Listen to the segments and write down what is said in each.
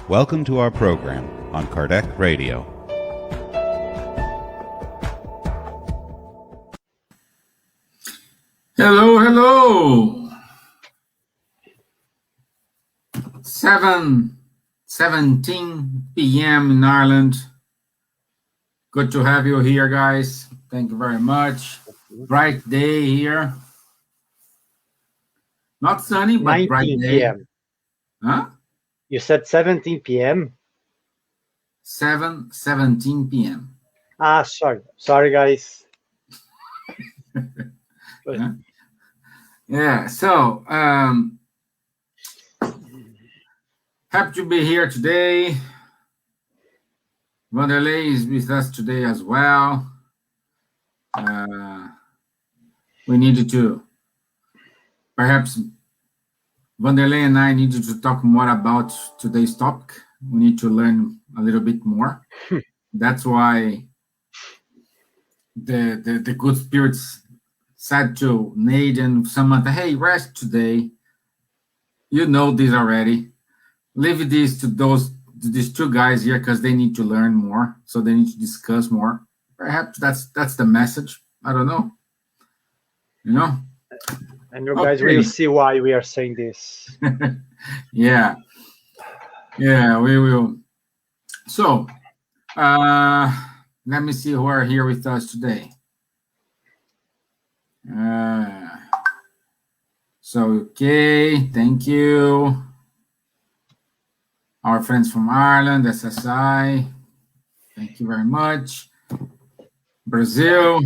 Welcome to our program on Kardec Radio. Hello, hello. 7:17 p.m. in Ireland. Good to have you here, guys. Thank you very much. Bright day here. Not sunny, but bright day. PM. Huh? You said 17 p.m.? 7:17 p.m. Sorry, guys. Yeah, so happy to be here today. Vanderlei is with us today as well. We needed to, perhaps Vanderlei and I needed to talk more about today's topic. We need to learn a little bit more. That's why the good spirits said to Nate and Samantha, hey, rest today. You know this already. Leave this to these two guys here because they need to learn more, so they need to discuss more. Perhaps that's the message. I don't know. You know? And you guys will see why we are saying this. Yeah, we will. So, let me see who are here with us today. Okay, thank you. Our friends from Ireland, SSI, thank you very much. Brazil,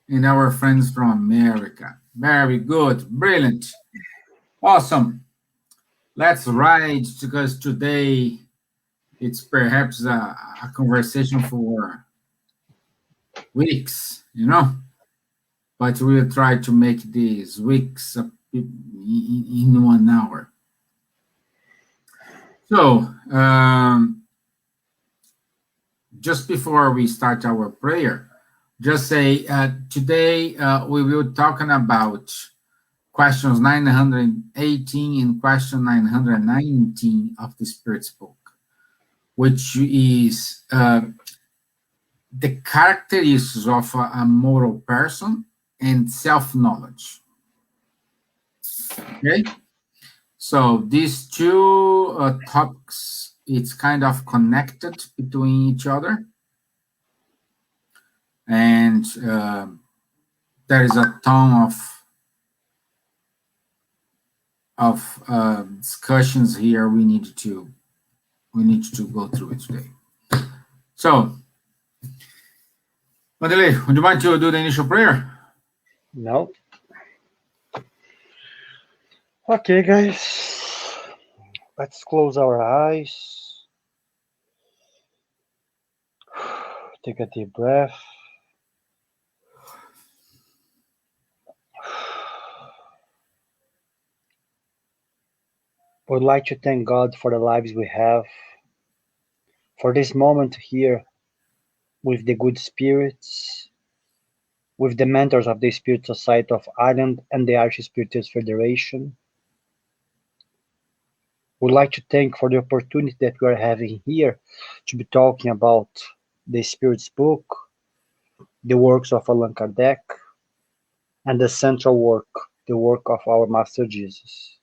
and our friends from America. Very good, brilliant, awesome. Let's ride, because today it's perhaps a conversation for weeks, you know? But we'll try to make these weeks in 1 hour. So, just before we start our prayer, just say today we will be talking about questions 918 and question 919 of the Spirit's book, which is the characteristics of a moral person and self-knowledge. Okay? So these two topics, it's kind of connected between each other. And there is a ton of discussions here we need to go through it today. So, Vanderlei, would you mind to do the initial prayer? No. Okay, guys. Let's close our eyes. Take a deep breath. I would like to thank God for the lives we have, for this moment here with the good spirits, with the mentors of the Spirit Society of Ireland and the Irish Spiritist Federation. Would like to thank for the opportunity that we are having here to be talking about the Spirit's book, the works of Allan Kardec, and the central work, the work of our Master Jesus.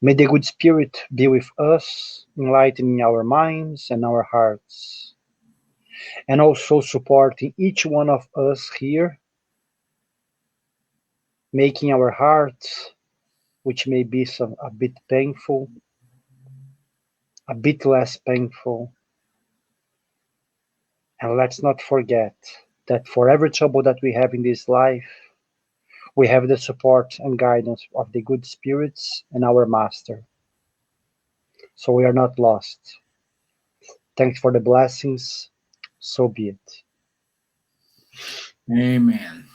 May the good Spirit be with us, enlightening our minds and our hearts, and also supporting each one of us here, making our hearts, which may be a bit painful, a bit less painful. And let's not forget that for every trouble that we have in this life, we have the support and guidance of the good spirits and our Master. So we are not lost. Thanks for the blessings. So be it. Amen.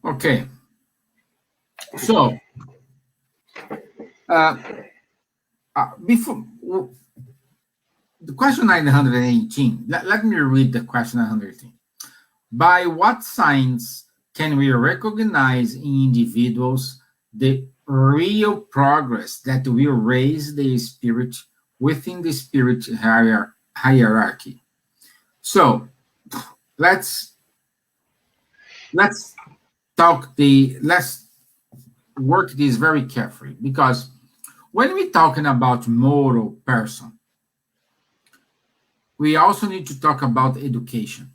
Okay. So, before the question 918, let me read the question 918. By what signs can we recognize in individuals the real progress that will raise the spirit within the spirit hierarchy. So let's let's work this very carefully, because when we're talking about moral person, we also need to talk about education.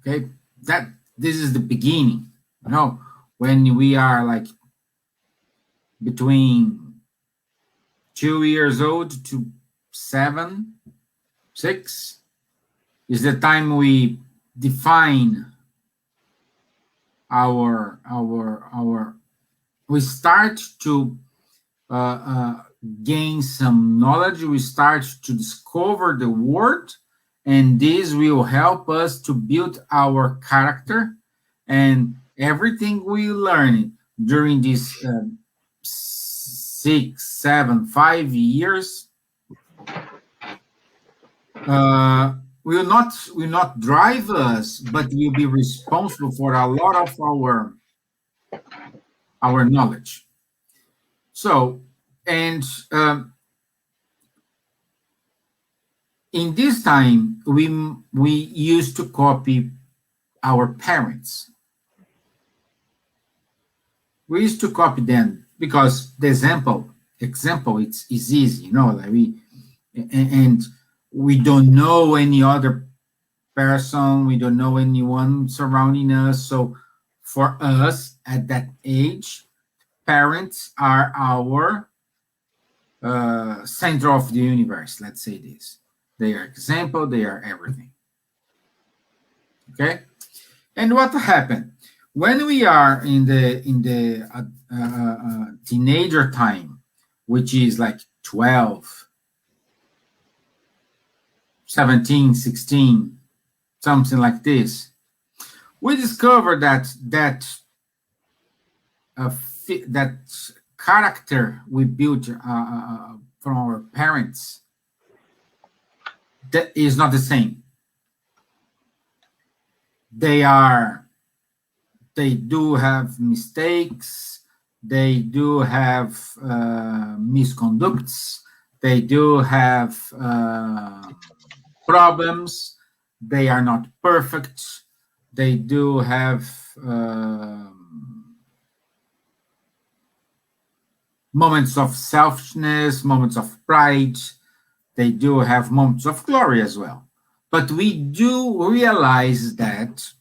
Okay, that this is the beginning. When we are like between 2 years old to 7, 6, is the time we define our we start to gain some knowledge, we start to discover the world, and this will help us to build our character. And everything we learn during these 6, 7, 5 years will not drive us, but will be responsible for a lot of our knowledge. So, and in this time, we used to copy our parents. We used to copy them because the example it's easy, like and we don't know any other person, we don't know anyone surrounding us. So for us at that age, parents are our center of the universe. Let's say this. They are example, they are everything. Okay? And what happened? When we are in the teenager time, which is like 12, 17, 16, something like this, we discover that character we built from our parents, that is not the same. They do have mistakes, they do have misconducts, they do have problems, they are not perfect, they do have moments of selfishness, moments of pride, they do have moments of glory as well. But we do realize that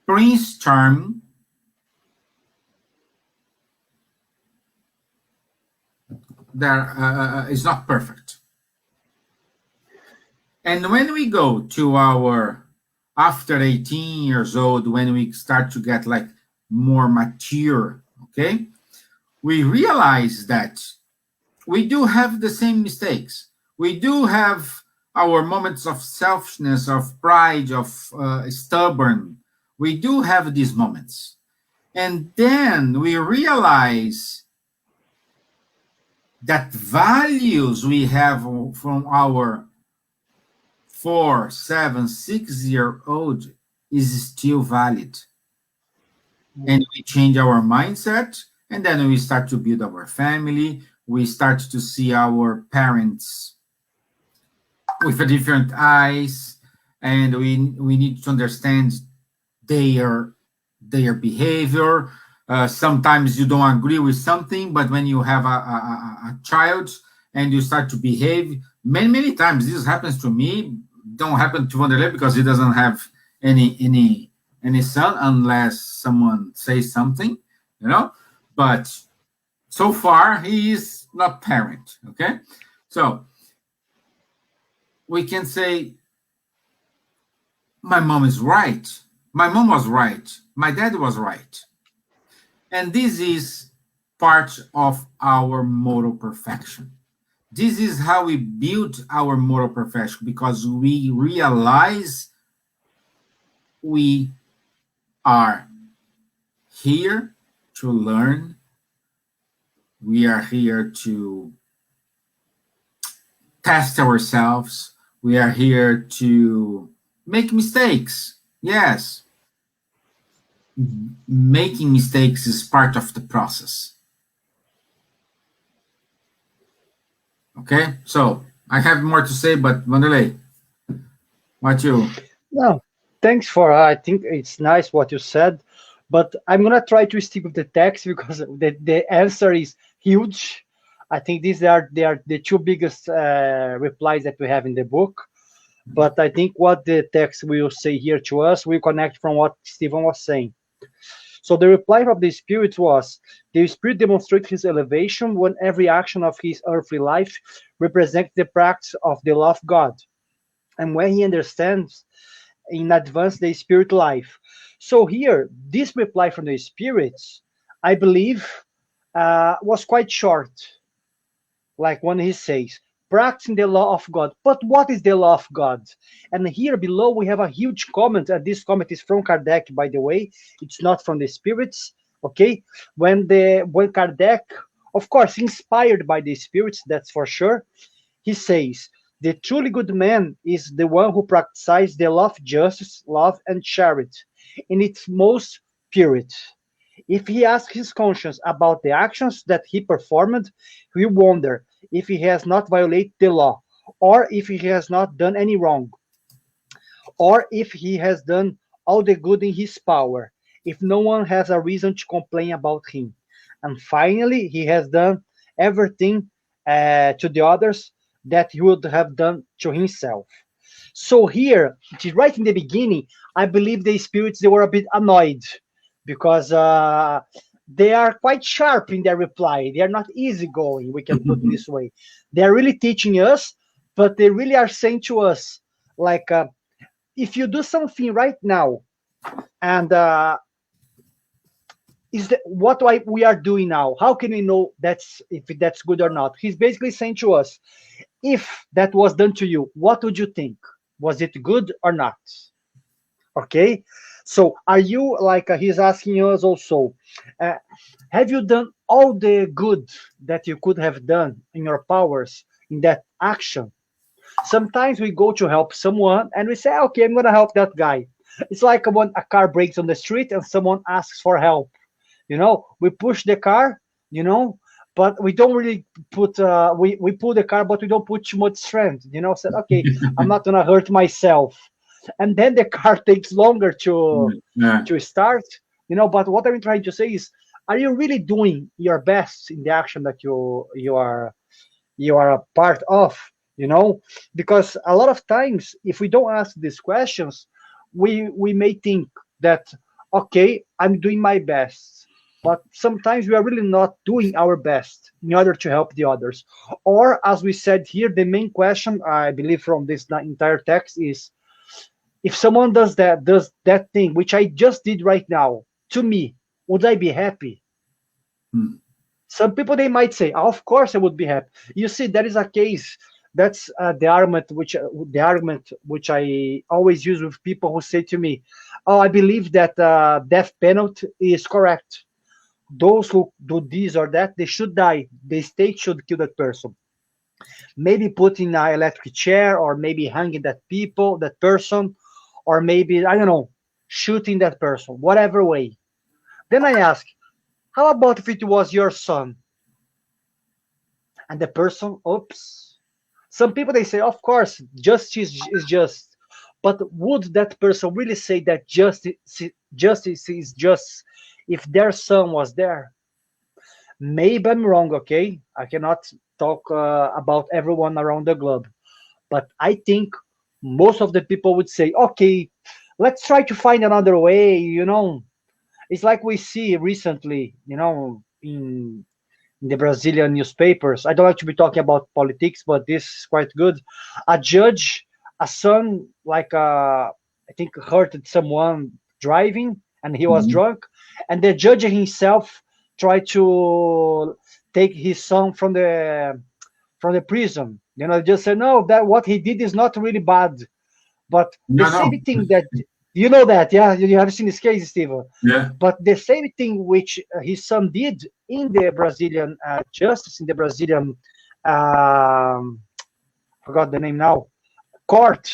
Prince Charming is not perfect. And when we go to our after 18 years old, when we start to get like more mature, okay, we realize that we do have the same mistakes. We do have our moments of selfishness, of pride, of stubborn. We do have these moments. And then we realize that values we have from our 4, 7, 6-year-old is still valid. And we change our mindset, and then we start to build our family. We start to see our parents with a different eyes, and we need to understand their behavior. Sometimes you don't agree with something, but when you have a child and you start to behave, many times this happens to me. Don't happen to Vanderlei because he doesn't have any son unless someone says something, But so far he is not parent. Okay, so we can say my mom is right. My mom was right. My dad was right. And this is part of our moral perfection. This is how we build our moral perfection, because we realize we are here to learn. We are here to test ourselves. We are here to make mistakes. Yes, making mistakes is part of the process. Okay, so I have more to say, but Vanderlei, what you? No, thanks for. I think it's nice what you said, but I'm gonna try to stick with the text because the answer is huge. I think they are the two biggest replies that we have in the book. But I think what the text will say here to us will connect from what Stephen was saying. So the reply of the Spirit was, the Spirit demonstrates his elevation when every action of his earthly life represents the practice of the love of God. And when he understands in advance the spirit life. So here, this reply from the spirits, I believe, was quite short. Like when he says, practicing the law of God. But what is the law of God? And here below we have a huge comment, and this comment is from Kardec, by the way. It's not from the spirits. Okay, when Kardec, of course, inspired by the spirits, that's for sure, he says, the truly good man is the one who practices the law of justice, love, and charity in its most purity. If he asks his conscience about the actions that he performed, he will wonder if he has not violated the law, or if he has not done any wrong, or if he has done all the good in his power, if no one has a reason to complain about him. And finally, he has done everything to the others that he would have done to himself. So here, right in the beginning, I believe the spirits, they were a bit annoyed because they are quite sharp in their reply. They are not easygoing, we can put it this way. They are really teaching us, but they really are saying to us, like, if you do something right now, and is that what we are doing now? How can we know if that's good or not? He's basically saying to us, if that was done to you, what would you think? Was it good or not? Okay, so are you like he's asking us also, uh, have you done all the good that you could have done in your powers in that action? Sometimes we go to help someone and we say, okay, I'm gonna help that guy. It's like when a car breaks on the street and someone asks for help. We push the car, but we don't really put we pull the car, but we don't put too much strength. Said, okay, I'm not gonna hurt myself, and then the car takes longer to Yeah. start. But what I'm trying to say is, are you really doing your best in the action that you are a part of? Because a lot of times, if we don't ask these questions, we may think that, okay, I'm doing my best, but sometimes we are really not doing our best in order to help the others. Or, as we said here, the main question, I believe, from this entire text is, if someone does that thing which I just did right now to me, would I be happy? Hmm. Some people, they might say, of course I would be happy. You see, that is a case. That's the argument which I always use with people who say to me, oh, I believe that death penalty is correct. Those who do this or that, they should die. The state should kill that person. Maybe put in an electric chair, or maybe hanging that person, or maybe, I don't know, shooting that person, whatever way. Then I ask, how about if it was your son? And the person, oops. Some people, they say, of course, justice is just. But would that person really say that justice is just if their son was there? Maybe I'm wrong, okay? I cannot talk about everyone around the globe. But I think most of the people would say, okay, let's try to find another way. It's like we see recently, in the Brazilian newspapers. I don't like to be talking about politics, but this is quite good. A judge, a son, like I think hurted someone driving, and he was Mhm. drunk, and the judge himself tried to take his son from the prison. Just say no, that what he did is not really bad, but the No, same no. thing that you know that, yeah, you have seen this case, Steven. Yeah. But the same thing which his son did in the Brazilian justice, in the Brazilian, forgot the name now, court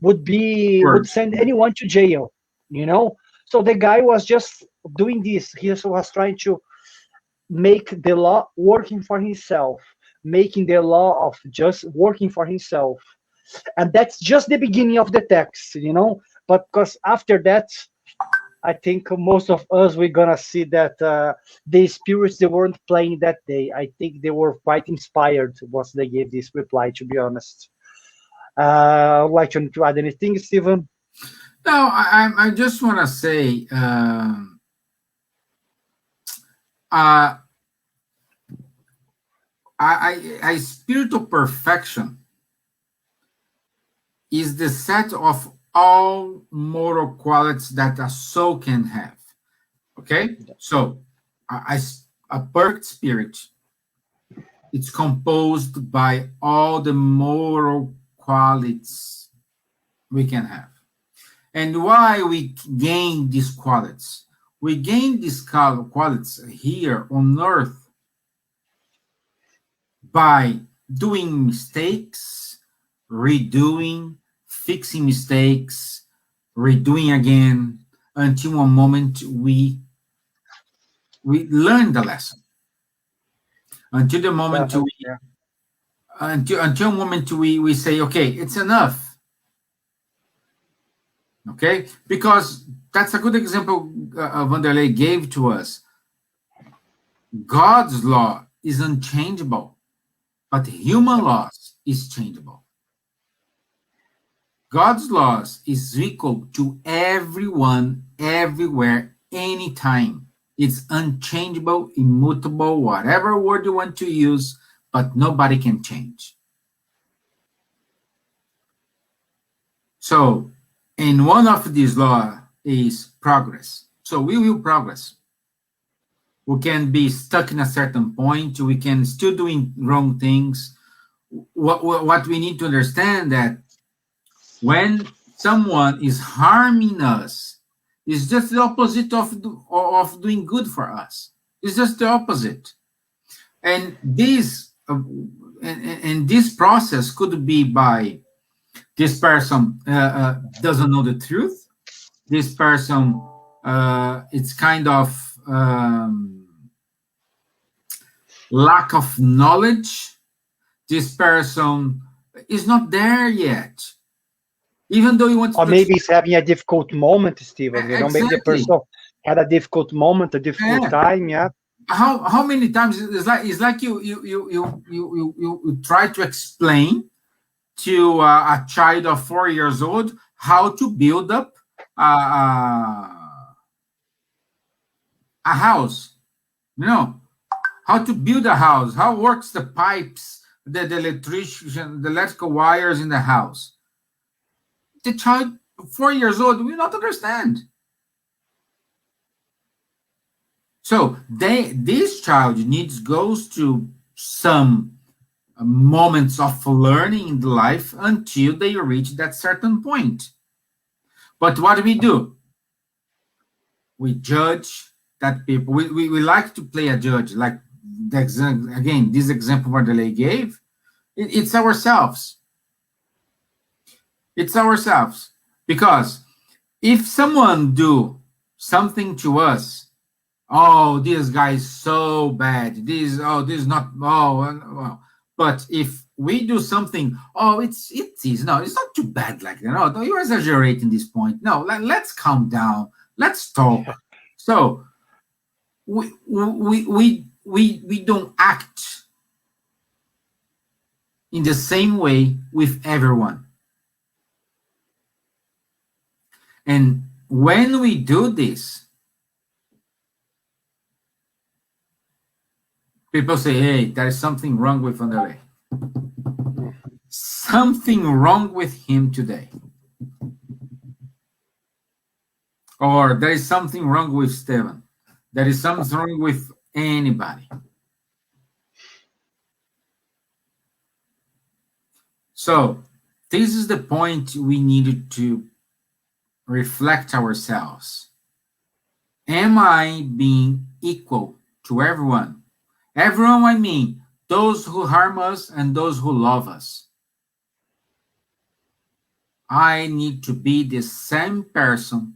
would Words. send anyone to jail, you know. So the guy was just doing this. He just was trying to make the law working for himself, making the law of just working for himself. And that's just the beginning of the text, you know. But because after that, I think most of us we're gonna see that the spirits they weren't playing that day. I think they were quite inspired once they gave this reply. To be honest, I'd like to add anything, Stephen. No, I just want to say, uh, I spiritual perfection is the set of all moral qualities that a soul can have. Okay, so a perfect spirit, it's composed by all the moral qualities we can have. And why we gain these qualities? We gain these qualities here on earth by doing mistakes, redoing, fixing mistakes, redoing again, until a moment we learn the lesson. Until the moment until a moment we say, okay, it's enough. Okay, because that's a good example Vanderlei gave to us. God's law is unchangeable, but human laws is changeable. God's laws is equal to everyone, everywhere, anytime. It's unchangeable, immutable, whatever word you want to use, but nobody can change. So, and one of these laws is progress. So we will progress. We can be stuck in a certain point. We can still doing wrong things. What we need to understand that when someone is harming us, it's just the opposite of doing good for us. It's just the opposite. And this and this process could be by this person doesn't know the truth. This person, it's kind of lack of knowledge. This person is not there yet. Even though he wants or to... maybe he's having a difficult moment, Stephen. You know, maybe the Exactly. person had a difficult moment, a difficult time. Yeah. How many times it's like you try to explain to a child of 4 years old how to build up a house, you know, how to build a house, how works the pipes, the electrician, the electrical wires in the house. The child 4 years old will not understand. So this child goes to some moments of learning in life until they reach that certain point. But what do? We judge that people. We like to play a judge, like again, this example Vanderlei gave. It's ourselves. It's ourselves. Because if someone do something to us, oh, this guy is so bad. This is not. Oh. But if we do something, oh, it's easy. No, it's not too bad. Like, you know, you're exaggerating this point. No, let's calm down. Let's talk. So we don't act in the same way with everyone. And when we do this, people say, hey, there is something wrong with Vanderlei. Something wrong with him today. Or there is something wrong with Stephen. There is something wrong with anybody. So this is the point we needed to reflect ourselves. Am I being equal to everyone? Everyone, I mean, those who harm us and those who love us. I need to be the same person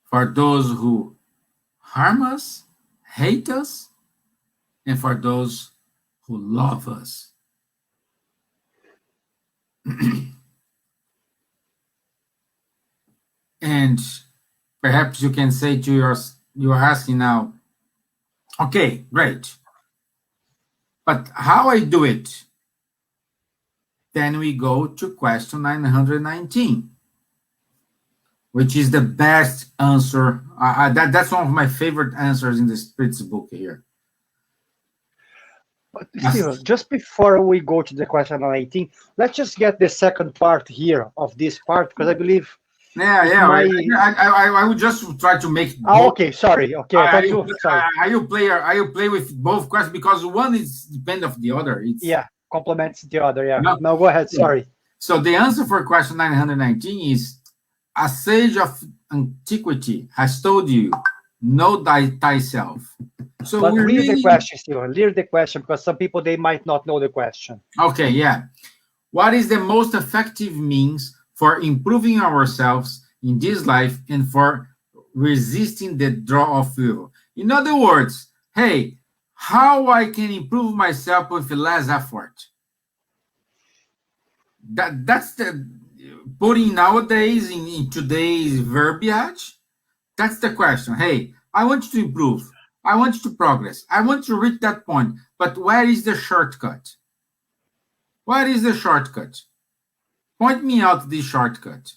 for those who harm us, hate us, and for those who love us. And perhaps you can say to you're asking now, okay, great. But how I do it? Then we go to question 919, which is the best answer. That's one of my favorite answers in the Spirits book here. But Steve, just before we go to the question on 18, let's just get the second part here of this part, because I believe Yeah. my... I would just try to make. Okay, sorry. Okay, I thought you. Sorry. I play with both questions because one is depend of the other. Yeah, complements the other. Yeah. No, go ahead. Sorry. So the answer for question 919 is: a sage of antiquity has told you, know thyself. So but read the question, Stephen. Read the question, because some people, they might not know the question. Okay, yeah. What is the most effective means for improving ourselves in this life and for resisting the draw of evil? In other words, hey, how I can improve myself with less effort? That's the putting nowadays in today's verbiage. That's the question. Hey, I want you to improve. I want you to progress. I want you to reach that point. But where is the shortcut? What is the shortcut? Point me out the shortcut.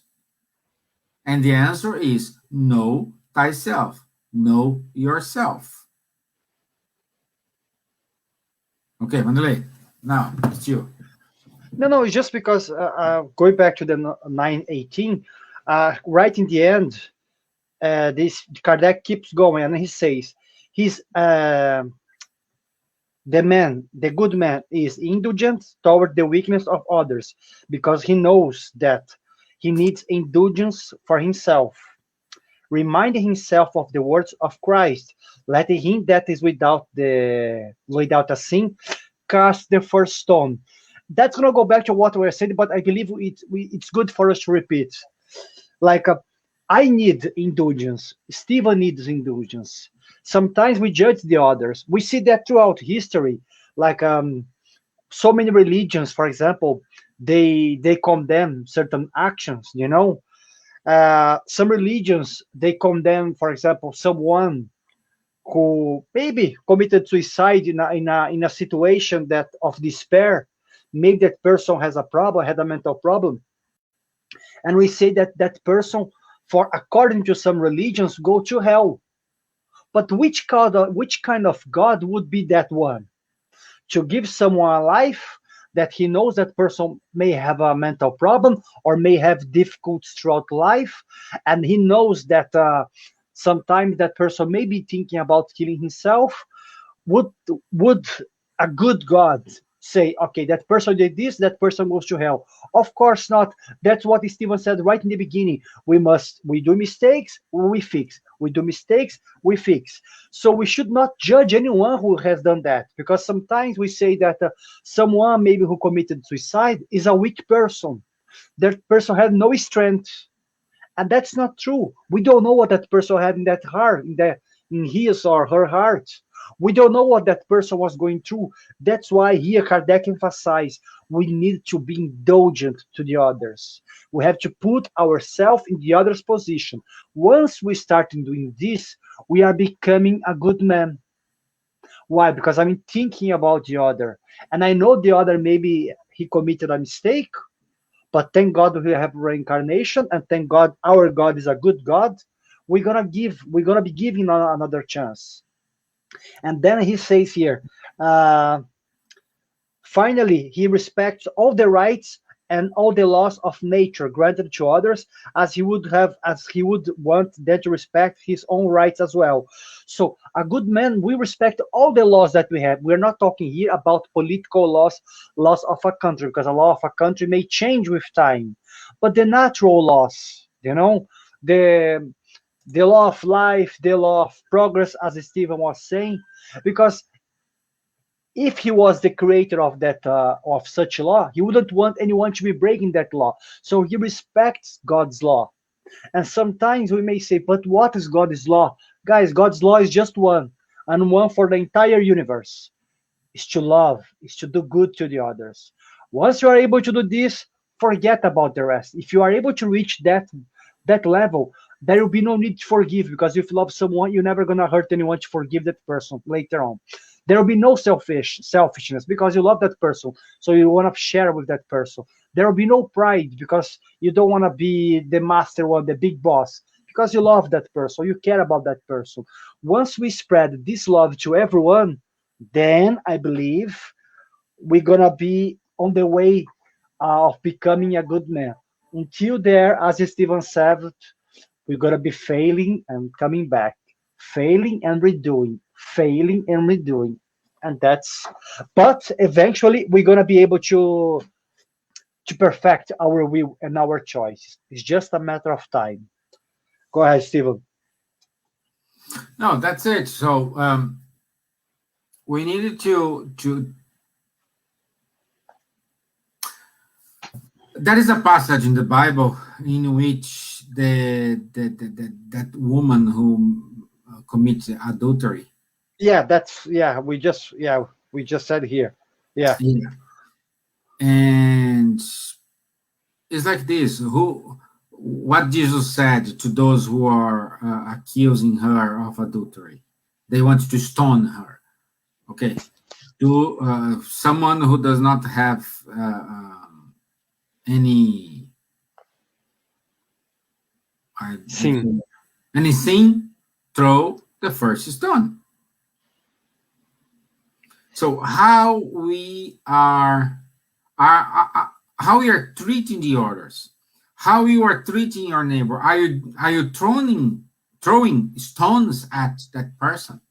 And the answer is know thyself. Know yourself. Okay, Wanderlei, now it's you. No, it's just because going back to the 918, right in the end, this Kardec keeps going, and he says, he's the good man is indulgent toward the weakness of others, because he knows that he needs indulgence for himself, reminding himself of the words of Christ, letting him that is without a sin cast the first stone. That's gonna go back to what we were saying, but I believe it's good for us to repeat. Like, I need indulgence. Stephen needs indulgence. Sometimes we judge the others. We see that throughout history. Like, so many religions, for example, they condemn certain actions. Some religions, they condemn, for example, someone who maybe committed suicide in a situation that of despair. Maybe that person has a problem, had a mental problem, and we say that that person, for according to some religions, go to hell. But which kind of God would be that one? To give someone a life that he knows that person may have a mental problem or may have difficulties throughout life, and he knows that sometimes that person may be thinking about killing himself. Would a good God say, okay, that person did this, that person goes to hell? Of course not. That's what Stephen said right in the beginning. We do mistakes, we fix. We do mistakes, we fix. So we should not judge anyone who has done that, because sometimes we say that someone maybe who committed suicide is a weak person. That person had no strength, and that's not true. We don't know what that person had in that heart, in his or her heart. We don't know what that person was going through. That's why here Kardec emphasized we need to be indulgent to the others. We have to put ourselves in the other's position. Once we start doing this, we are becoming a good man. Why? Because I'm thinking about the other. And I know the other, maybe he committed a mistake, but thank God we have reincarnation, and thank God our God is a good God. We're gonna be giving another chance. And then he says here, finally, he respects all the rights and all the laws of nature granted to others, as he would want them to respect his own rights as well. So a good man, we respect all the laws that we have. We're not talking here about political laws of a country, because a law of a country may change with time. But the natural laws, the law of life, the law of progress, as Stephen was saying, because if he was the creator of that of such law, he wouldn't want anyone to be breaking that law. So he respects God's law. And sometimes we may say, but what is God's law? Guys, God's law is just one, and one for the entire universe. Is to love, is to do good to the others. Once you are able to do this, forget about the rest. If you are able to reach that level, there will be no need to forgive, because if you love someone, you're never gonna hurt anyone to forgive that person later on. There will be no selfishness, because you love that person, so you want to share with that person. There will be no pride, because you don't want to be the master or the big boss, because you love that person, you care about that person. Once we spread this love to everyone, then I believe we're gonna be on the way of becoming a good man. Until there, as Stephen said, we're gonna be failing and coming back, failing and redoing, failing and redoing, and that's. But eventually, we're gonna be able to perfect our will and our choices. It's just a matter of time. Go ahead, Stephen. No, that's it. So we needed to. There is a passage in the Bible in which that woman who commits adultery. Yeah, we just said here. Yeah. Yeah. And it's like this: what Jesus said to those who are accusing her of adultery, they want to stone her. Okay, to someone who does not have any Sin. anything, throw the first stone. So how we are how we are treating the others, how you are treating your neighbor. Are you throwing stones at that person?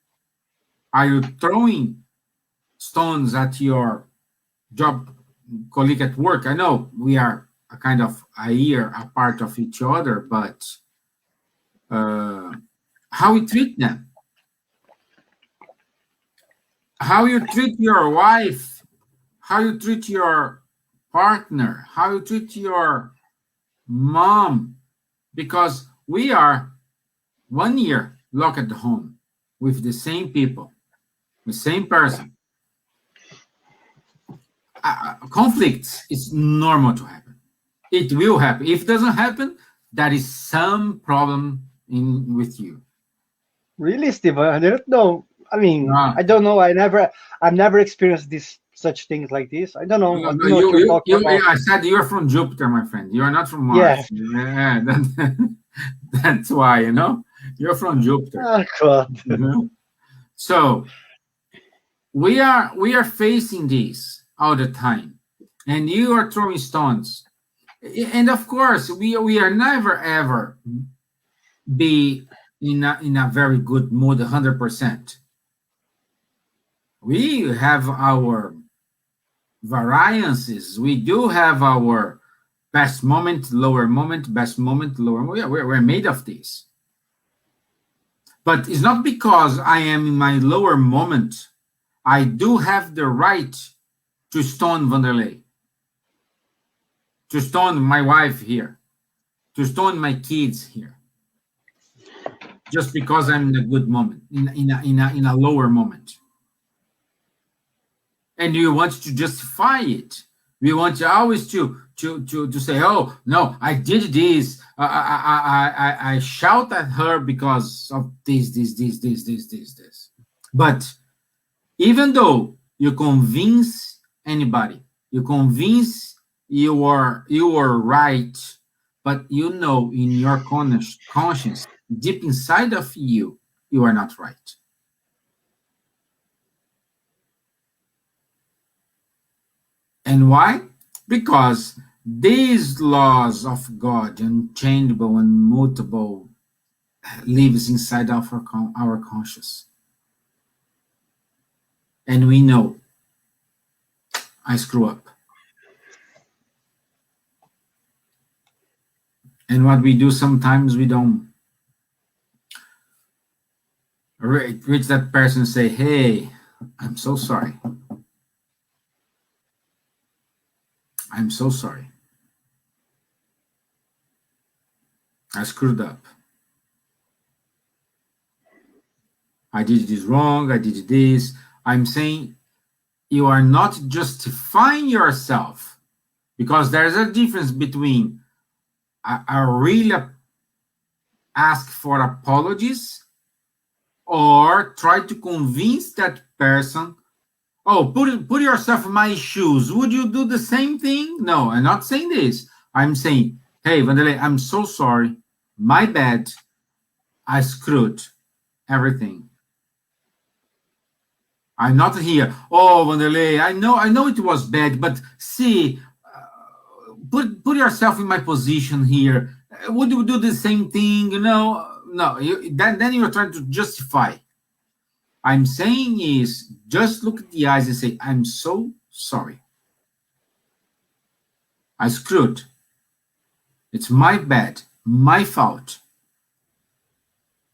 Are you throwing stones at your job colleague at work? I know we are a kind of a year apart of each other, but how we treat them, how you treat your wife, how you treat your partner, how you treat your mom, because we are 1 year locked at home with the same people, the same person. Conflicts is normal to happen. It will happen. If it doesn't happen, there is some problem with you. Really, Stephen? I don't know. I mean, No. I don't know. I've never experienced such things like this. I don't know. I don't know what you're talking about. I said you're from Jupiter, my friend. You are not from Mars. Yeah, that's why, you're from Jupiter. Oh, God. So we are facing this all the time, and you are throwing stones, and of course we are never ever be in a very good mood 100%. We have our variances. We do have our best moment, lower moment, best moment, lower moment. We're made of this. But it's not because I am in my lower moment, I do have the right to stone Vanderlei, to stone my wife here, to stone my kids here, just because I'm in a good moment, in a lower moment. And you want to justify it. We want to always to say, oh no, I did this. I shout at her because of this. But even though you convince anybody, you convince you are right, but in your conscience, deep inside of you, you are not right. And why? Because these laws of God, unchangeable and mutable, lives inside of our conscience. And we know I screw up. And what we do sometimes, we don't reach that person and say, hey, I'm so sorry. I'm so sorry. I screwed up. I did this wrong. I did this. I'm saying you are not justifying yourself, because there's a difference between I really ask for apologies or try to convince that person. Oh, put yourself in my shoes. Would you do the same thing? No, I'm not saying this. I'm saying, hey, Vanderlei, I'm so sorry. My bad. I screwed everything. I'm not here. Oh, Vanderlei, I know it was bad, but see, put yourself in my position here. Would you do the same thing? No. Then you're trying to justify. I'm saying is just look at the eyes and say, I'm so sorry. I screwed. It's my bad, my fault.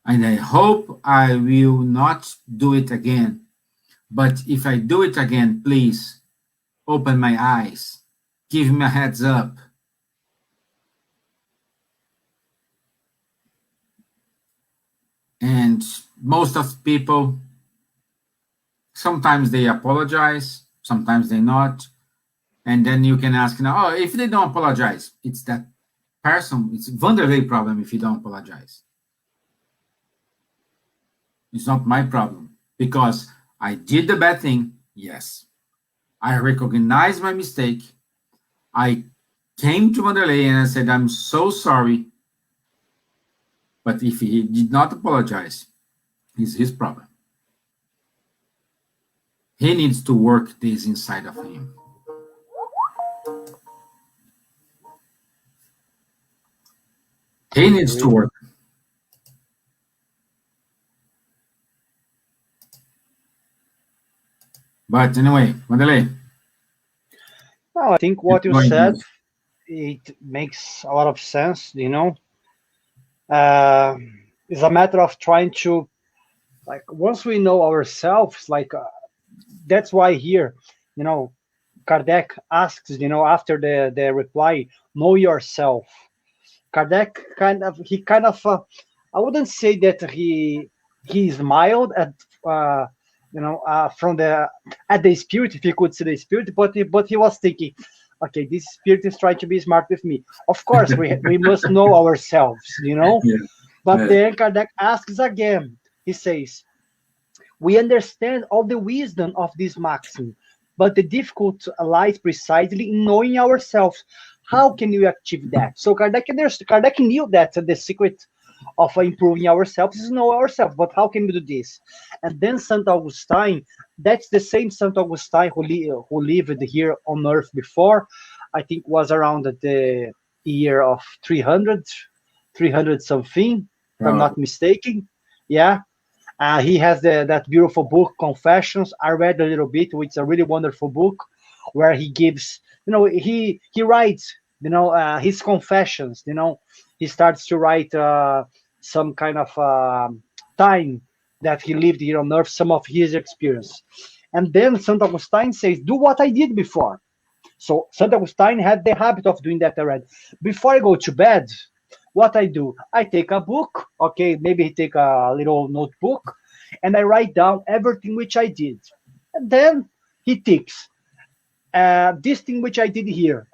And I hope I will not do it again. But if I do it again, please open my eyes. Give me a heads up. And most of people, sometimes they apologize, sometimes they not. And then you can ask now, oh, if they don't apologize, it's that person, it's Vanderlei problem if you don't apologize. It's not my problem, because I did the bad thing, yes. I recognize my mistake. I came to Vanderlei and I said, I'm so sorry. But if he did not apologize, it's his problem. He needs to work this inside of him. He needs to work. But anyway, Vanderlei. No, I think what you said, it makes a lot of sense, It's a matter of trying to, like, once we know ourselves, like, that's why here, Kardec asks, after the reply, know yourself. Kardec kind of, I wouldn't say that he smiled at, from at the spirit, if you could see the spirit, but he was thinking, okay, this spirit is trying to be smart with me. Of course, we must know ourselves, Yeah. But then Kardec asks again. He says, we understand all the wisdom of this maxim, but the difficulty lies precisely in knowing ourselves. How can we achieve that? So Kardec knew that the secret of improving ourselves is know ourselves, but how can we do this? And then Saint Augustine, that's the same Saint Augustine who lived here on earth before, I think was around the year of 300 something, if I'm not mistaken. Yeah. He has that beautiful book, Confessions. I read a little bit, which is a really wonderful book, where he gives, he writes, his confessions. He starts to write some kind of time that he lived here on earth, some of his experience. And then Saint Augustine says, do what I did before. So Saint Augustine had the habit of doing that already. Before I go to bed, what I do, I take a book, okay, maybe he take a little notebook, and I write down everything which I did. And then he ticks, this thing which I did here,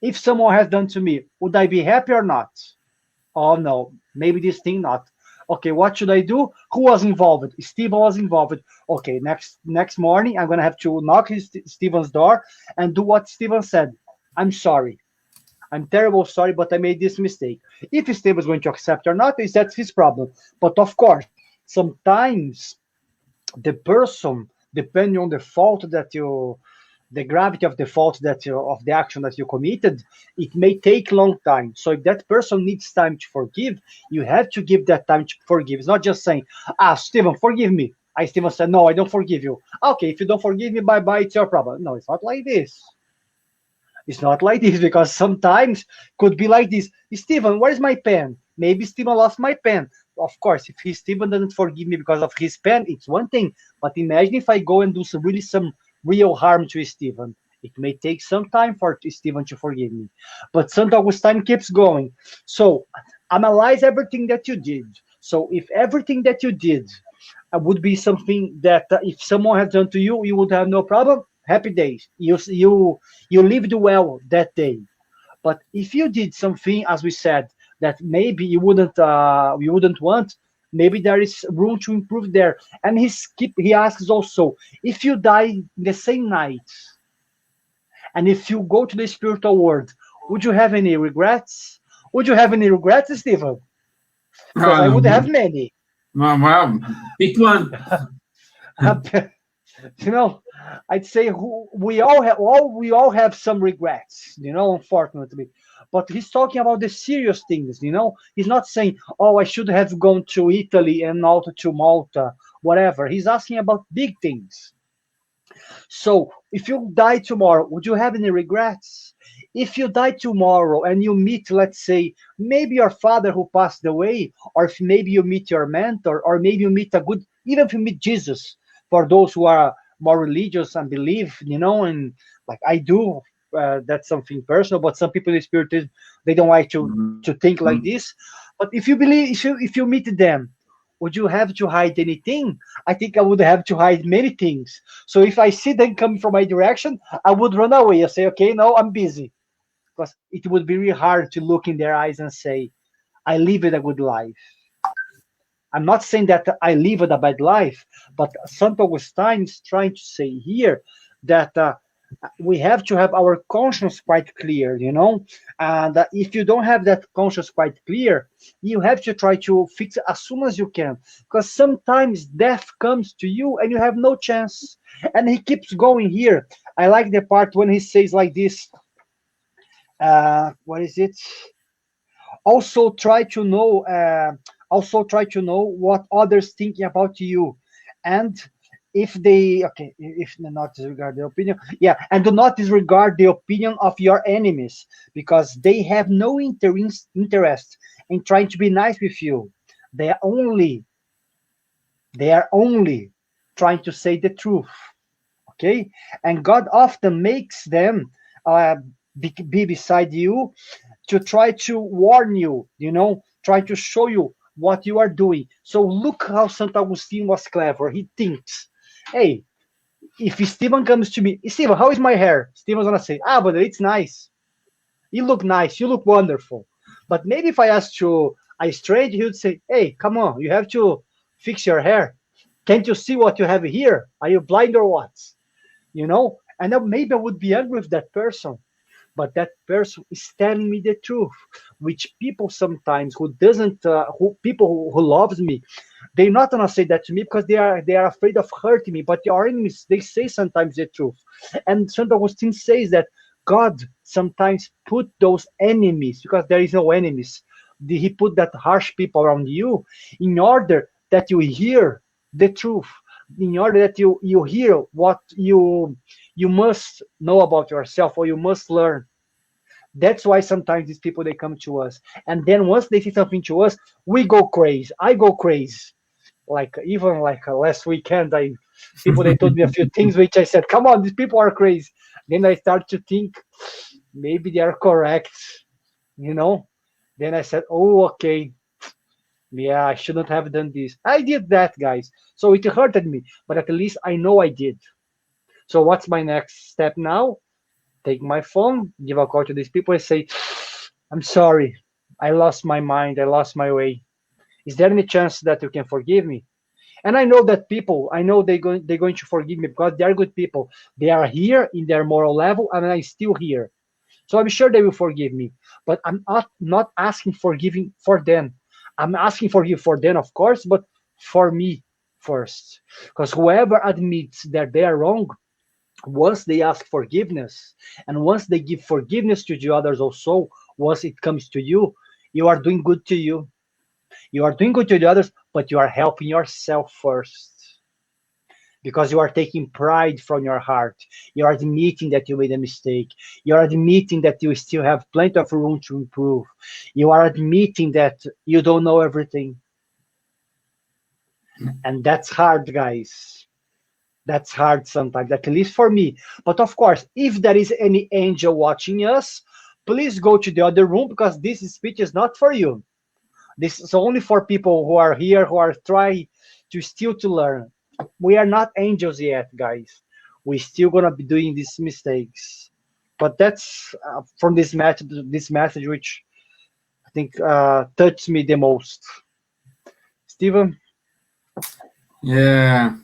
if someone has done to me, would I be happy or not? Oh no, maybe this thing not. Okay, what should I do? Who was involved? Stephen was involved. Okay, next morning, I'm going to have to knock Stephen's door and do what Stephen said. I'm sorry. I'm terrible sorry, but I made this mistake. If Steve is going to accept or not, that's his problem. But of course, sometimes the person, depending on the fault the gravity of the fault of the action that you committed, it may take long time. So if that person needs time to forgive, you have to give that time to forgive. It's not just saying, Stephen, forgive me. Stephen said, no, I don't forgive you. Okay, if you don't forgive me, bye-bye, it's your problem. No, it's not like this. It's not like this, because sometimes could be like this. Stephen, where is my pen? Maybe Stephen lost my pen. Of course, if Stephen doesn't forgive me because of his pen, it's one thing. But imagine if I go and do some real harm to Stephen. It may take some time for Stephen to forgive me, but St. Augustine keeps going. So analyze everything that you did. So if everything that you did would be something that if someone had done to you, you would have no problem. Happy days. You lived well that day. But if you did something, as we said, that maybe you wouldn't want, maybe there is room to improve there. And he asks also, if you die the same night, and if you go to the spiritual world, would you have any regrets? Would you have any regrets, Stephen? Because I would have many. Well, pick one. You know, I'd say we all have some regrets, unfortunately. But he's talking about the serious things, He's not saying, oh, I should have gone to Italy and not to Malta, whatever. He's asking about big things. So if you die tomorrow, would you have any regrets? If you die tomorrow and you meet, let's say, maybe your father who passed away, or if maybe you meet your mentor, or maybe you meet even if you meet Jesus, for those who are more religious and believe, and like I do, that's something personal, but some people in Spiritism, they don't like to think like this. But if you believe, if you meet them, would you have to hide anything? I think I would have to hide many things. So if I see them coming from my direction, I would run away. I say, okay, no, I'm busy. Because it would be really hard to look in their eyes and say, I lived a good life. I'm not saying that I lived a bad life, but St. Augustine is trying to say here that we have to have our conscience quite clear, and if you don't have that conscience quite clear, you have to try to fix it as soon as you can, because sometimes death comes to you and you have no chance. And he keeps going here. I like the part when he says like this, what is it? Also try to know what others thinking about you, and if not disregard the opinion, and do not disregard the opinion of your enemies, because they have no interest in trying to be nice with you. They are only trying to say the truth. Okay, and God often makes them be beside you to try to warn you, try to show you what you are doing. So look how St. Augustine was clever. He thinks, hey, if Stephen comes to me, Stephen, how is my hair? Stephen's gonna say, but it's nice. You look nice. You look wonderful. But maybe if I asked to a stranger, he would say, hey, come on, you have to fix your hair. Can't you see what you have here? Are you blind or what? And then maybe I would be angry with that person. But that person is telling me the truth, which people sometimes who loves me, they're not gonna say that to me because they are afraid of hurting me. But your enemies, they say sometimes the truth. And St. Augustine says that God sometimes put those enemies, because there is no enemies. He put that harsh people around you in order that you hear the truth, in order that you hear what you must know about yourself, or you must learn. That's why sometimes these people, they come to us, and then once they see something to us, we go crazy. I go crazy. Like even like last weekend, they told me a few things which I said, come on, these people are crazy. Then I start to think maybe they are correct, Then I said, oh, okay, yeah, I shouldn't have done this. I did that, guys. So it hurted me, but at least I know I did. So what's my next step now? Take my phone, give a call to these people and say, I'm sorry, I lost my mind, I lost my way. Is there any chance that you can forgive me? And I know that people, I know they're going to forgive me because they are good people. They are here in their moral level, and I'm still here. So I'm sure they will forgive me. But I'm not asking forgiving for them. I'm asking forgive for them, of course, but for me first. Because whoever admits that they are wrong, once they ask forgiveness, and once they give forgiveness to the others also, once it comes to you, you are doing good to you. You are doing good to the others, but you are helping yourself first. Because you are taking pride from your heart. You are admitting that you made a mistake. You are admitting that you still have plenty of room to improve. You are admitting that you don't know everything. And that's hard, guys. That's hard sometimes, at least for me. But of course, if there is any angel watching us, please go to the other room, because this speech is not for you. This is only for people who are here, who are trying to still to learn. We are not angels yet, guys. We still gonna be doing these mistakes. But that's from this message, which I think touched me the most. Steven? Yeah.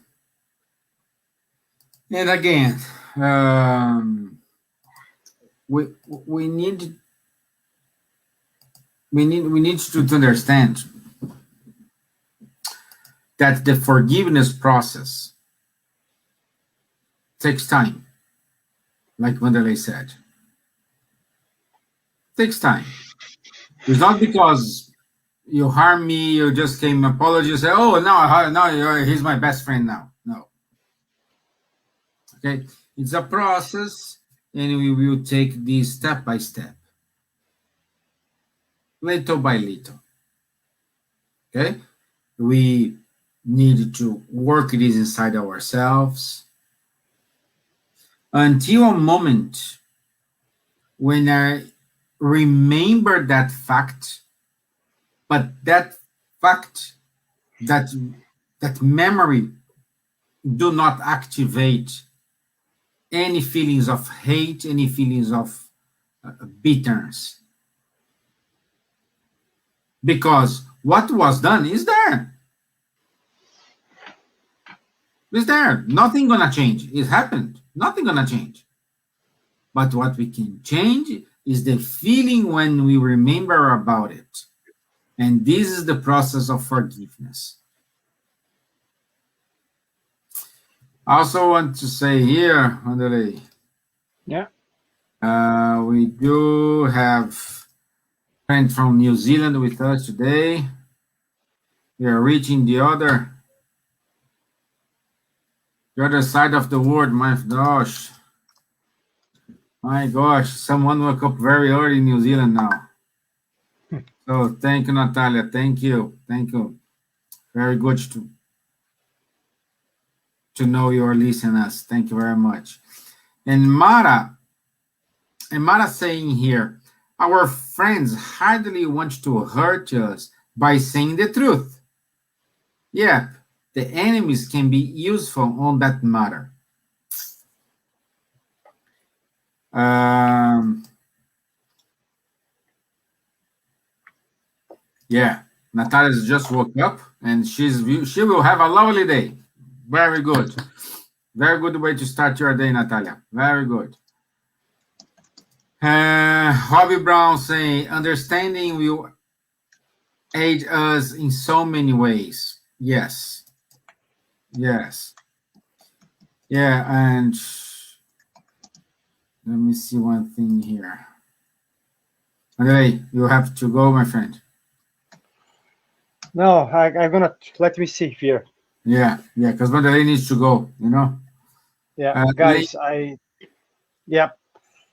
And again, we we need we need to understand that the forgiveness process takes time, like Wanderlei said. Takes time. It's not because you harm me, you just came apologize, say, oh, now he's my best friend now. No. Okay? It's a process, and we will take this step by step, little by little. Okay? We need to work this inside ourselves until a moment when I remember that fact, but that fact, that memory do not activate any feelings of hate, any feelings of bitterness. Because what was done is there. It's there. Nothing gonna change. It happened. Nothing gonna change. But what we can change is the feeling when we remember about it. And this is the process of forgiveness. I also want to say here, Wanderlei, Yeah. we do have a friend from New Zealand with us today. We are reaching the other side of the world. My gosh, someone woke up very early in New Zealand now. So thank you, Natalia. Thank you. Very good to know you are listening us. Thank you very much. And Mara saying here, our friends hardly want to hurt us by saying the truth. Yeah, the enemies can be useful on that matter. Yeah, Natalia's just woke up, and she will have a lovely day. Very good. Very good way to start your day, Natalia. Very good. Hobby Brown saying, understanding will aid us in so many ways. Yes. Yeah, and let me see one thing here. Okay, you have to go, my friend. No, I'm gonna let me see here. Yeah, because Wanderlei needs to go, Yeah, guys, yeah.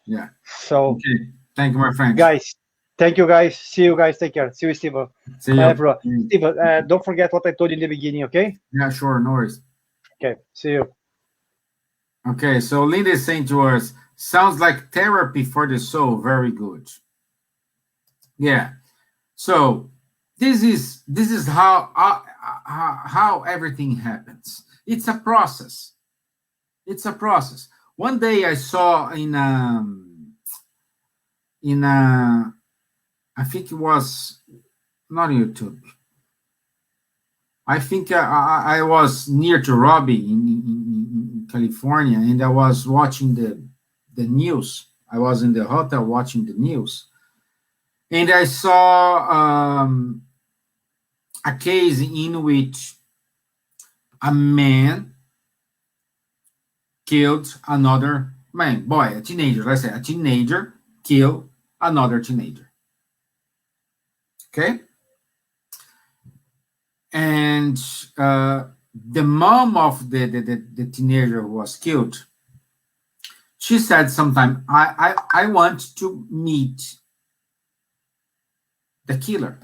Yeah. So, okay. Thank you, my friend. Guys, thank you, guys. See you, guys. Take care. See you, Steven. See you. Bye, everyone. Steven, don't forget what I told you in the beginning, okay? Yeah, sure. No worries. Okay, see you. Okay, so Linda is saying to us, sounds like therapy for the soul. Very good. Yeah. So this is how everything happens. It's a process. One day I saw in I think it was not YouTube. I think I was near to Robbie in California, and I was watching the news. I was in the hotel watching the news, and I saw a case in which a man killed another man, boy, a teenager. Let's say a teenager killed another teenager. Okay. And the mom of the teenager who was killed, she said sometime, I want to meet the killer.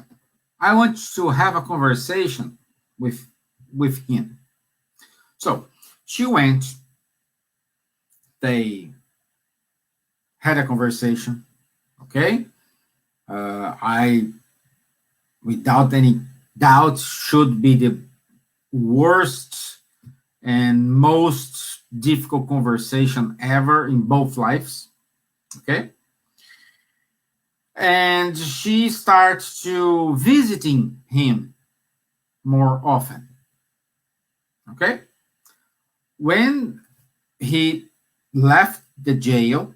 I want to have a conversation with him. So She went, they had a conversation, okay? I, without any doubt, should be the worst and most difficult conversation ever in both lives, okay? And she starts to visiting him more often, okay? When he left the jail,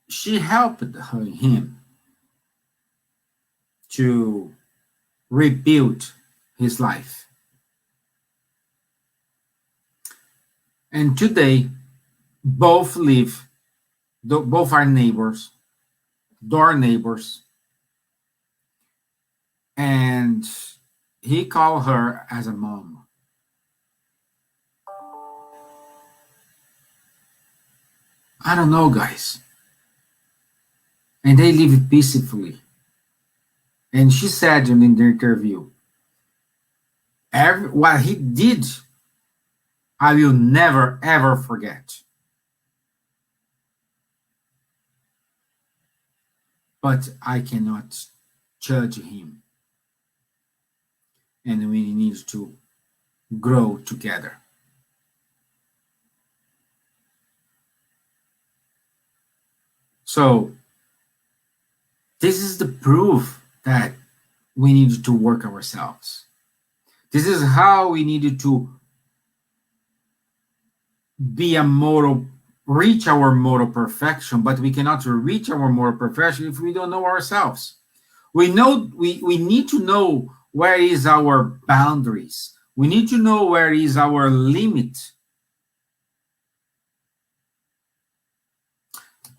she helped him to rebuild his life. And today, both live, both are neighbors, door neighbors, and he called her as a mom. I don't know, guys. And they live peacefully. And she said in the interview, what he did, I will never, ever forget. But I cannot judge him. And we need to grow together. So, this is the proof that we need to work ourselves. This is how we needed to be a moral, reach our moral perfection, but we cannot reach our moral perfection if we don't know ourselves. We need to know where is our boundaries. We need to know where is our limit.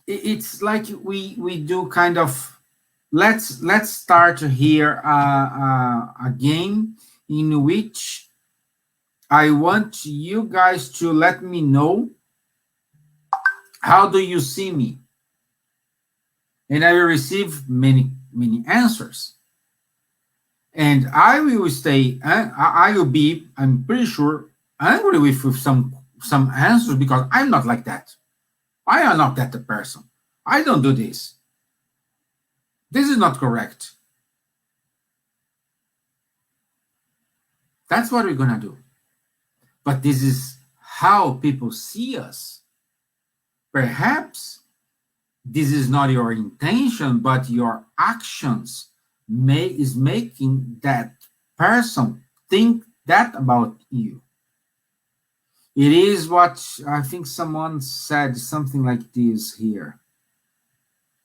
It's like we do kind of, let's start here a game in which I want you guys to let me know, how do you see me? And I will receive many answers. And I will stay, I will be, I'm pretty sure, angry with some answers, because I'm not like that. I am not that person. I don't do this. This is not correct. That's what we're gonna do. But this is how people see us. Perhaps this is not your intention, but your actions is making that person think that about you. It is what I think someone said, something like this here.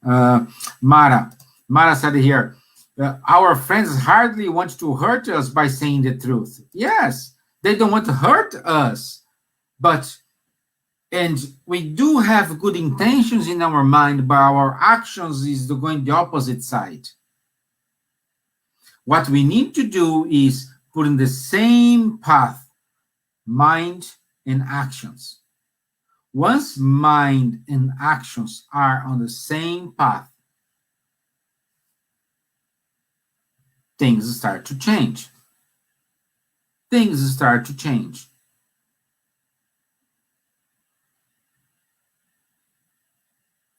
Mara said here, our friends hardly want to hurt us by saying the truth. Yes, they don't want to hurt us, and we do have good intentions in our mind, but our actions is going the opposite side. What we need to do is put in the same path, mind and actions. Once mind and actions are on the same path, things start to change. Things start to change.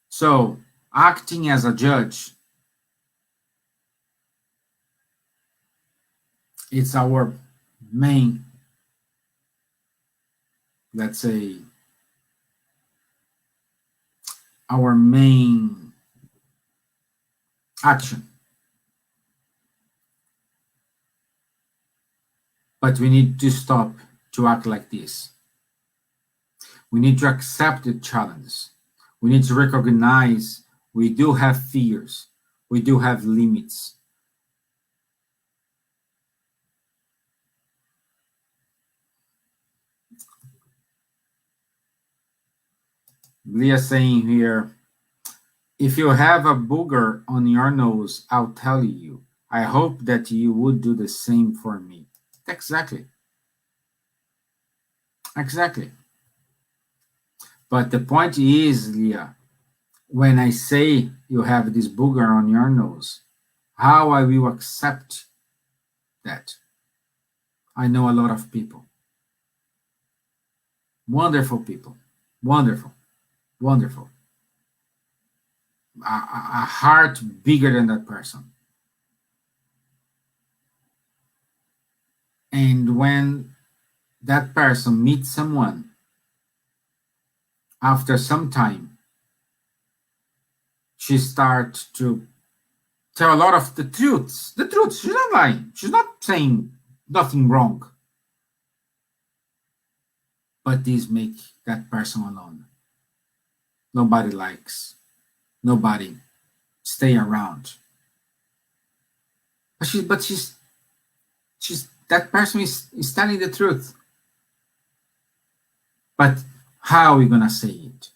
So, acting as a judge, it's our main, let's say, our main action. But we need to stop to act like this. We need to accept the challenges. We need to recognize we do have fears. We do have limits. Leah saying here, if you have a booger on your nose, I'll tell you. I hope that you would do the same for me. Exactly. Exactly. But the point is, Leah, when I say you have this booger on your nose, how I will accept that? I know a lot of people, wonderful people, wonderful, wonderful, a heart bigger than that person. And when that person meets someone after some time, she starts to tell a lot of the truths. The truth. She's not lying. She's not saying nothing wrong. But these make that person alone. Nobody likes. Nobody stay around. But she's that person is telling the truth. But how are we gonna say it?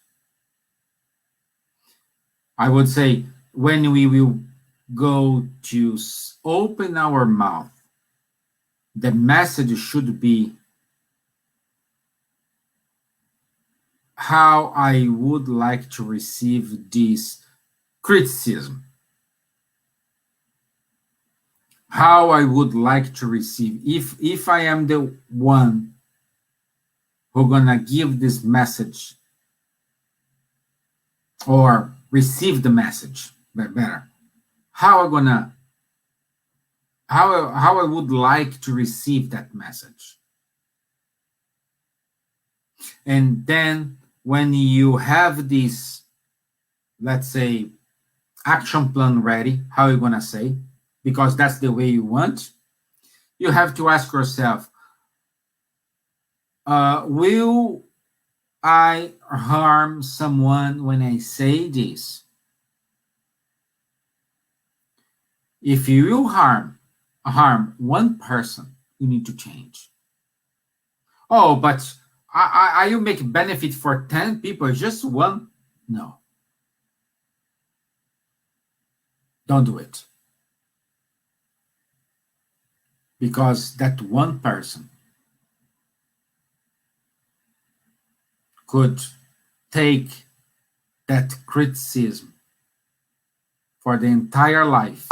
I would say when we will go to open our mouth, the message should be how I would like to receive this criticism. How I would like to receive, if I am the one who gonna give this message or receive the message, better. How I would like to receive that message. And then when you have this, let's say, action plan ready, how are you gonna say? Because that's the way you want, you have to ask yourself, will I harm someone when I say this? If you will harm one person, you need to change. Oh, but I will make benefit for 10 people, just one? No. Don't do it. Because that one person could take that criticism for the entire life,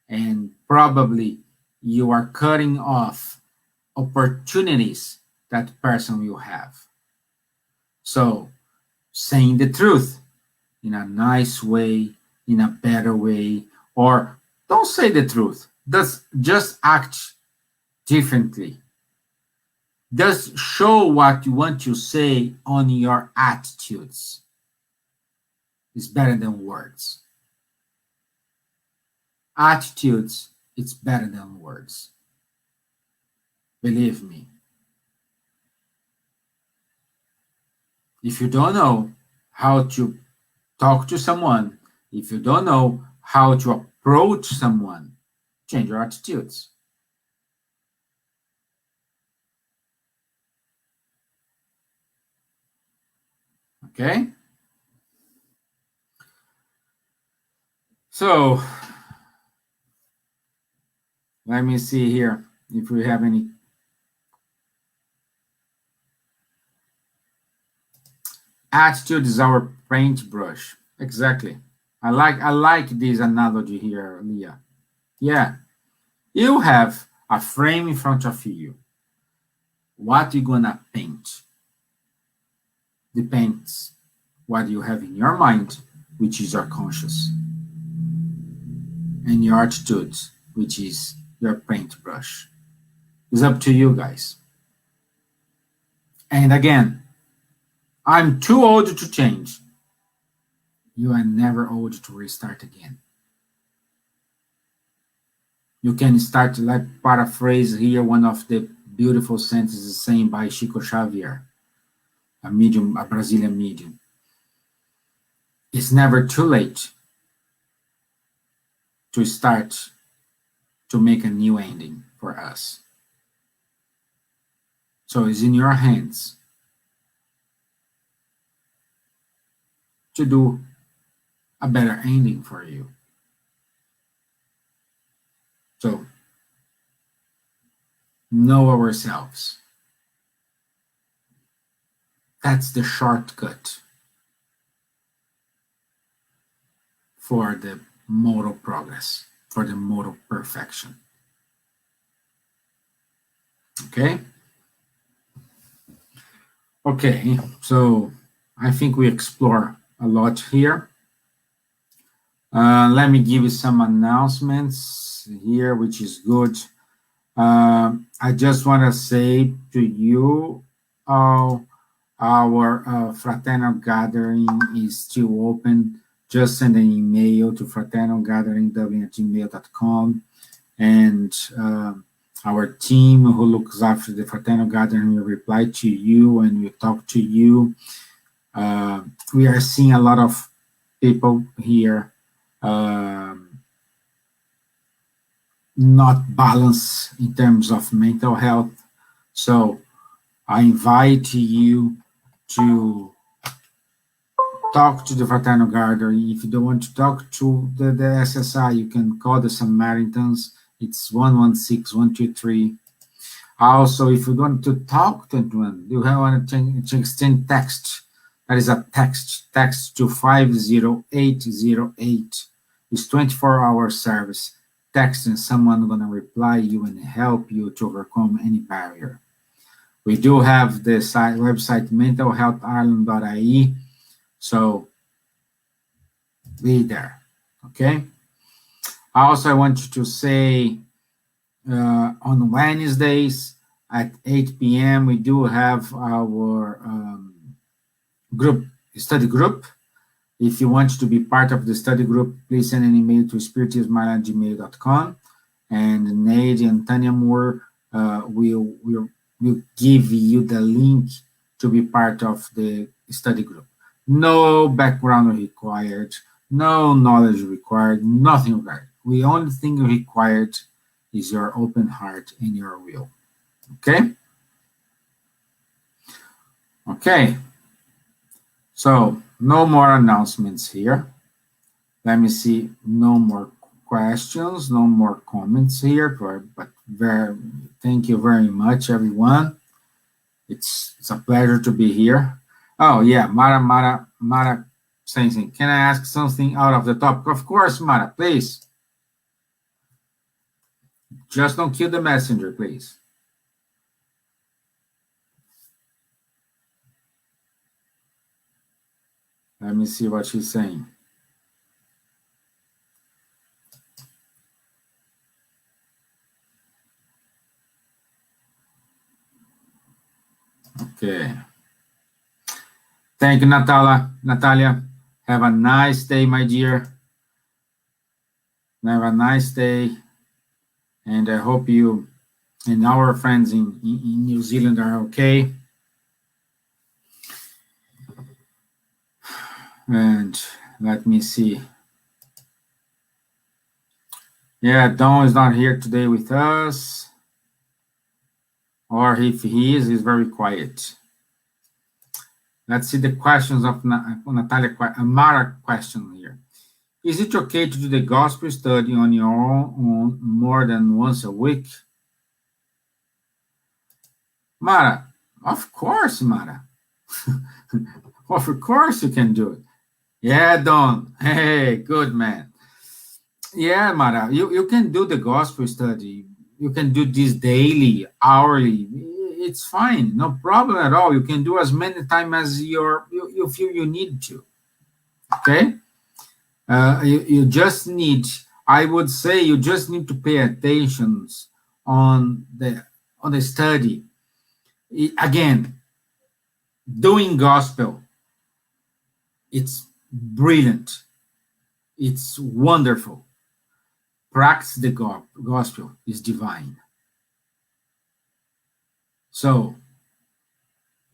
and probably you are cutting off opportunities that person will have. So, saying the truth in a nice way, in a better way, or don't say the truth, just act differently. Just show what you want to say on your attitudes. It's better than words. Attitudes, it's better than words. Believe me. If you don't know how to talk to someone, if you don't know how to approach someone, change your attitudes. Okay? So, let me see here if we have any. Attitude is our paintbrush. Exactly. I like this analogy here, Leah. Yeah. You have a frame in front of you. What you gonna paint depends what you have in your mind, which is your conscious, and your attitude, which is your paintbrush. It's up to you guys. And again, I'm too old to change. You are never old to restart again. You can start, like, paraphrase here one of the beautiful sentences saying by Chico Xavier, a Brazilian medium. It's never too late to start to make a new ending for us. So it's in your hands to do a better ending for you. So, know ourselves. That's the shortcut for the moral progress, for the moral perfection. Okay? Okay, so I think we explore a lot here. Let me give you some announcements here, which is good. I just want to say to you all, our fraternal gathering is still open. Just send an email to fraternalgatheringdublin@gmail.com, and our team who looks after the fraternal gathering will reply to you and will talk to you. We are seeing a lot of people here not balanced in terms of mental health. So I invite you to talk to the fraternal gathering. If you don't want to talk to the SSI, you can call the Samaritans. It's 116-123. Also, if you want to talk to anyone, you want to extend text. That is a text to 50808. It's 24-hour service. Text and someone gonna reply you and help you to overcome any barrier. We do have the website mentalhealthireland.ie, so be there, okay? Also, I want you to say on Wednesdays at 8 p.m. we do have our study group. If you want to be part of the study group, please send an email to spiritism@gmail.com, and Nate and Tanya Moore will give you the link to be part of the study group. No background required, no knowledge required, nothing required. The only thing required is your open heart and your will. Okay? Okay. So, no more announcements here. Let me see. No more questions, no more comments here. But thank you very much, everyone. It's a pleasure to be here. Oh yeah, Mara saying, can I ask something out of the topic? Of course, Mara, please. Just don't kill the messenger, please. Let me see what she's saying. Okay. Thank you, Natalia. Have a nice day, my dear. Have a nice day. And I hope you and our friends in New Zealand are okay. And let me see. Yeah, Don is not here today with us. Or if he is, he's very quiet. Let's see the questions of Natalia, Mara question here. Is it okay to do the gospel study on your own more than once a week? Mara, of course, Mara. Of course you can do it. Yeah, Don. Hey, good man. Yeah, Mara, you can do the gospel study. You can do this daily, hourly. It's fine. No problem at all. You can do as many times as you feel you need to. Okay? You just need, I would say you just need to pay attention on the study. Again, doing gospel, it's brilliant. It's wonderful. Practice the gospel is divine. So,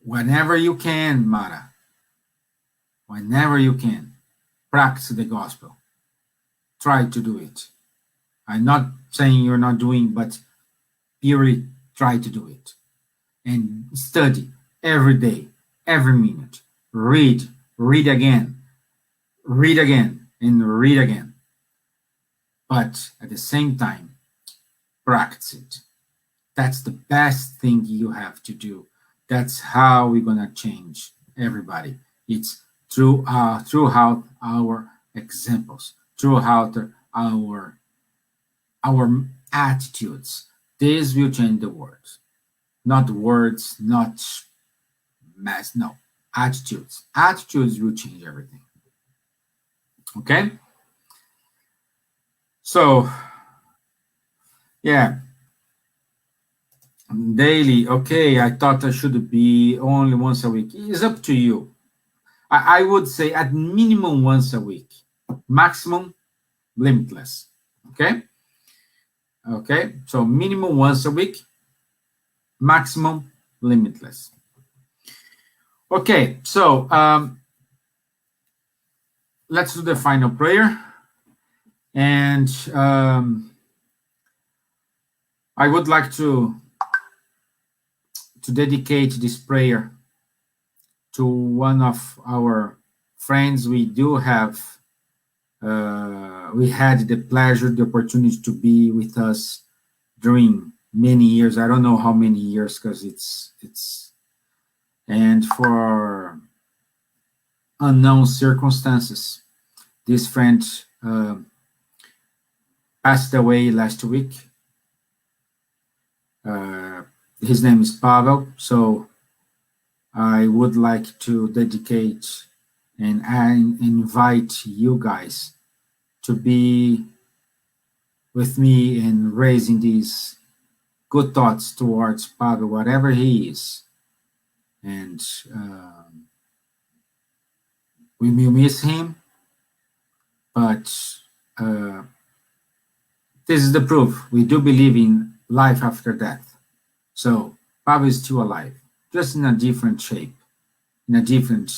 whenever you can, Mara, whenever you can, practice the gospel. Try to do it. I'm not saying you're not doing, but purely try to do it. And study every day, every minute. Read again, and read again. But at the same time, practice it. That's the best thing you have to do. That's how we're going to change everybody. It's throughout our examples, throughout our attitudes. This will change the world. not words, not mass, no, attitudes. Attitudes will change everything. Okay? So, yeah, daily, okay, I thought I should be only once a week. It's up to you. I would say at minimum once a week, maximum limitless. Okay? Okay, so minimum once a week, maximum limitless. Okay, so let's do the final prayer. And I would like to dedicate this prayer to one of our friends. We do have, we had the pleasure, the opportunity to be with us during many years. I don't know how many years, because it's, and for unknown circumstances, this friend passed away last week. His name is Pavel, so I would like to dedicate and invite you guys to be with me in raising these good thoughts towards Pavel, whatever he is. And we will miss him, but this is the proof. We do believe in life after death. So Pavel is still alive, just in a different shape, in a different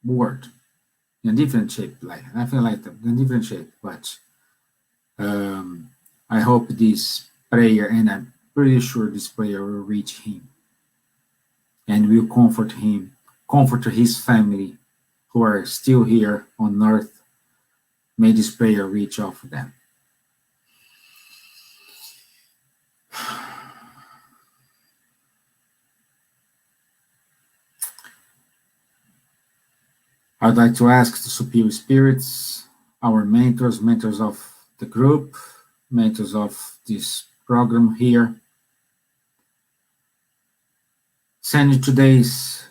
word, in a different shape. Like I feel like in a different shape, but I hope this prayer, and I'm pretty sure this prayer will reach him and will comfort him, comfort his family who are still here on earth. May this prayer reach out for them. I'd like to ask the superior spirits, our mentors, mentors of the group, mentors of this program here, send today's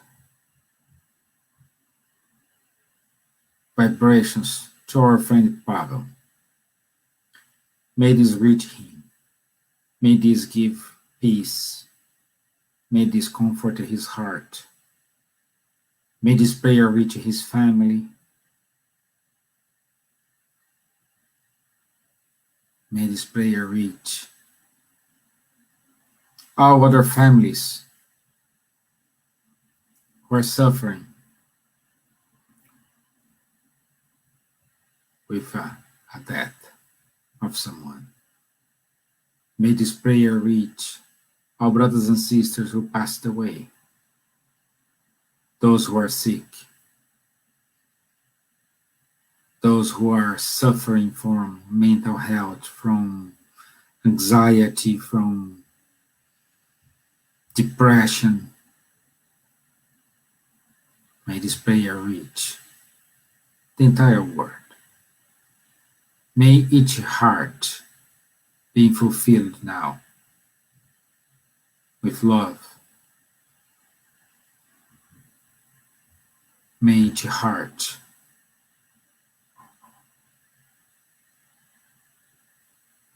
vibrations to our friend Pavel. May this reach him. May this give peace. May this comfort his heart. May this prayer reach his family. May this prayer reach all other families who are suffering with a death of someone. May this prayer reach our brothers and sisters who passed away, those who are sick, those who are suffering from mental health, from anxiety, from depression. May this prayer reach the entire world. May each heart be fulfilled now with love. May each heart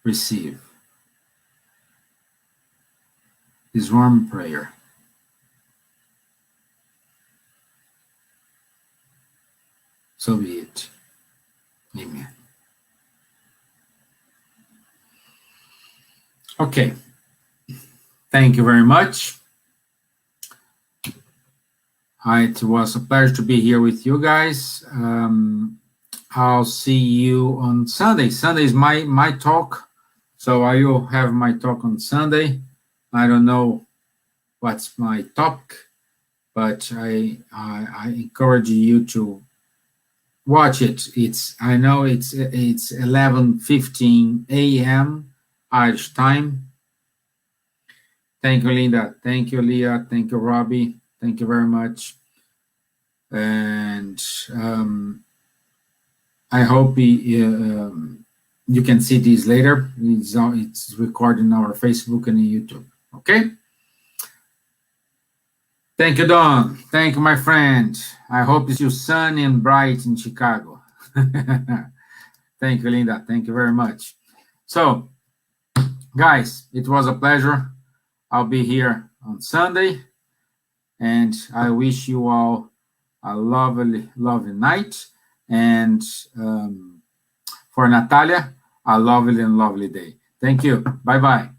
receive this warm prayer. So be it. Amen. Okay. Thank you very much. It was a pleasure to be here with you guys. I'll see you on Sunday. Sunday is my talk, so I will have my talk on Sunday. I don't know what's my topic, but I encourage you to watch it. I know it's 11:15 a.m. Irish time. Thank you, Linda. Thank you, Leah. Thank you, Robbie. Thank you very much. And I hope you can see these later. It's recorded on our Facebook and YouTube. Okay? Thank you, Don. Thank you, my friend. I hope it's you sunny and bright in Chicago. Thank you, Linda. Thank you very much. So, guys, it was a pleasure. I'll be here on Sunday, and I wish you all a lovely, lovely night. And for Natalia, a lovely and lovely day. Thank you. Bye-bye.